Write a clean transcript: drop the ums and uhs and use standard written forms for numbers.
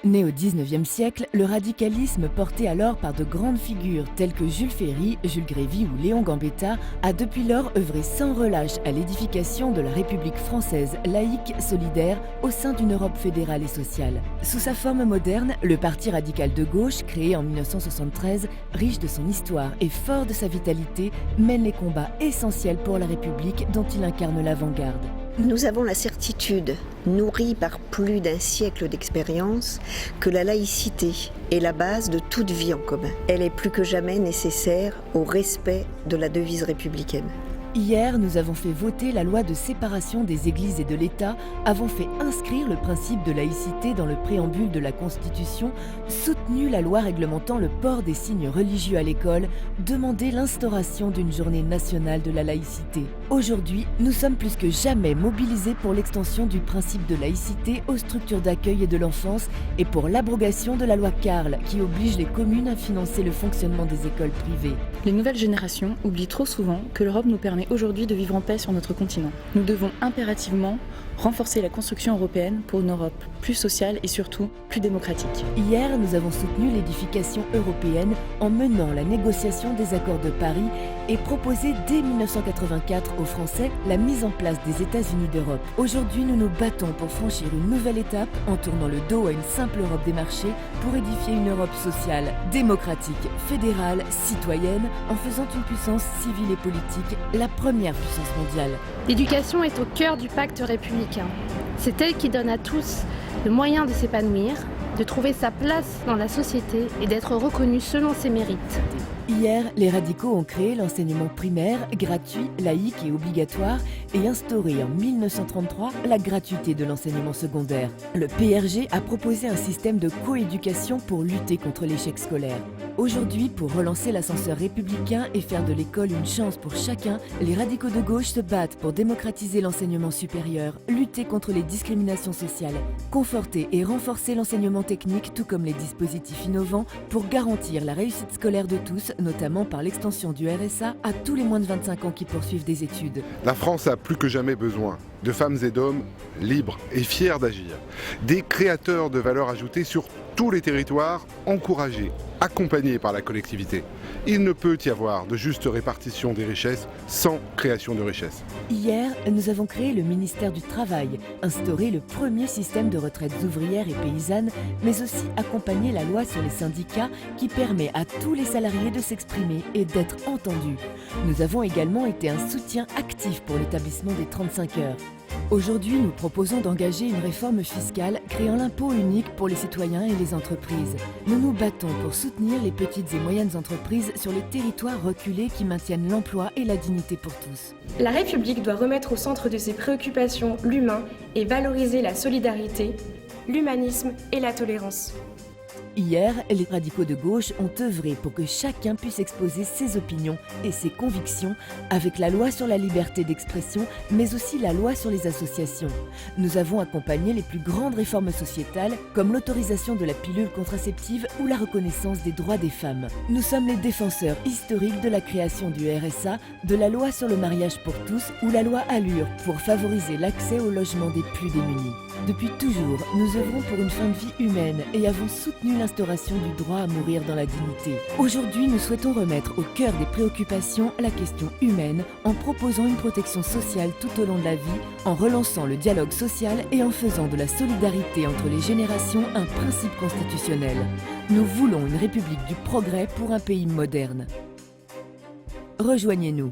Né au XIXe siècle, le radicalisme porté alors par de grandes figures telles que Jules Ferry, Jules Grévy ou Léon Gambetta a depuis lors œuvré sans relâche à l'édification de la République française laïque, solidaire, au sein d'une Europe fédérale et sociale. Sous sa forme moderne, le Parti radical de gauche, créé en 1973, riche de son histoire et fort de sa vitalité, mène les combats essentiels pour la République dont il incarne l'avant-garde. Nous avons la certitude, nourrie par plus d'un siècle d'expérience, que la laïcité est la base de toute vie en commun. Elle est plus que jamais nécessaire au respect de la devise républicaine. Hier, nous avons fait voter la loi de séparation des églises et de l'État, avons fait inscrire le principe de laïcité dans le préambule de la Constitution, soutenu la loi réglementant le port des signes religieux à l'école, demandé l'instauration d'une journée nationale de la laïcité. Aujourd'hui, nous sommes plus que jamais mobilisés pour l'extension du principe de laïcité aux structures d'accueil et de l'enfance et pour l'abrogation de la loi Carle qui oblige les communes à financer le fonctionnement des écoles privées. Les nouvelles générations oublient trop souvent que l'Europe nous permet aujourd'hui de vivre en paix sur notre continent. Nous devons impérativement renforcer la construction européenne pour une Europe plus sociale et surtout plus démocratique. Hier, nous avons soutenu l'édification européenne en menant la négociation des accords de Paris et proposé dès 1984 aux Français la mise en place des États-Unis d'Europe. Aujourd'hui, nous nous battons pour franchir une nouvelle étape en tournant le dos à une simple Europe des marchés pour édifier une Europe sociale, démocratique, fédérale, citoyenne, en faisant une puissance civile et politique la première puissance mondiale. L'éducation est au cœur du pacte républicain. C'est elle qui donne à tous le moyen de s'épanouir, de trouver sa place dans la société et d'être reconnu selon ses mérites. Hier, les radicaux ont créé l'enseignement primaire, gratuit, laïque et obligatoire et instauré en 1933 la gratuité de l'enseignement secondaire. Le PRG a proposé un système de coéducation pour lutter contre l'échec scolaire. Aujourd'hui, pour relancer l'ascenseur républicain et faire de l'école une chance pour chacun, les radicaux de gauche se battent pour démocratiser l'enseignement supérieur, lutter contre les discriminations sociales, conforter et renforcer l'enseignement technique tout comme les dispositifs innovants pour garantir la réussite scolaire de tous, notamment par l'extension du RSA à tous les moins de 25 ans qui poursuivent des études. La France a plus que jamais besoin de femmes et d'hommes libres et fiers d'agir, des créateurs de valeur ajoutée sur tous les territoires, encouragés, accompagnés par la collectivité. Il ne peut y avoir de juste répartition des richesses sans création de richesses. Hier, nous avons créé le ministère du Travail, instauré le premier système de retraites ouvrières et paysannes, mais aussi accompagné la loi sur les syndicats qui permet à tous les salariés de s'exprimer et d'être entendus. Nous avons également été un soutien actif pour l'établissement des 35 heures. Aujourd'hui, nous proposons d'engager une réforme fiscale créant l'impôt unique pour les citoyens et les entreprises. Nous nous battons pour soutenir les petites et moyennes entreprises sur les territoires reculés qui maintiennent l'emploi et la dignité pour tous. La République doit remettre au centre de ses préoccupations l'humain et valoriser la solidarité, l'humanisme et la tolérance. Hier, les radicaux de gauche ont œuvré pour que chacun puisse exposer ses opinions et ses convictions avec la loi sur la liberté d'expression, mais aussi la loi sur les associations. Nous avons accompagné les plus grandes réformes sociétales, comme l'autorisation de la pilule contraceptive ou la reconnaissance des droits des femmes. Nous sommes les défenseurs historiques de la création du RSA, de la loi sur le mariage pour tous ou la loi Allure pour favoriser l'accès au logement des plus démunis. Depuis toujours, nous œuvrons pour une fin de vie humaine et avons soutenu l'instauration du droit à mourir dans la dignité. Aujourd'hui, nous souhaitons remettre au cœur des préoccupations la question humaine en proposant une protection sociale tout au long de la vie, en relançant le dialogue social et en faisant de la solidarité entre les générations un principe constitutionnel. Nous voulons une république du progrès pour un pays moderne. Rejoignez-nous.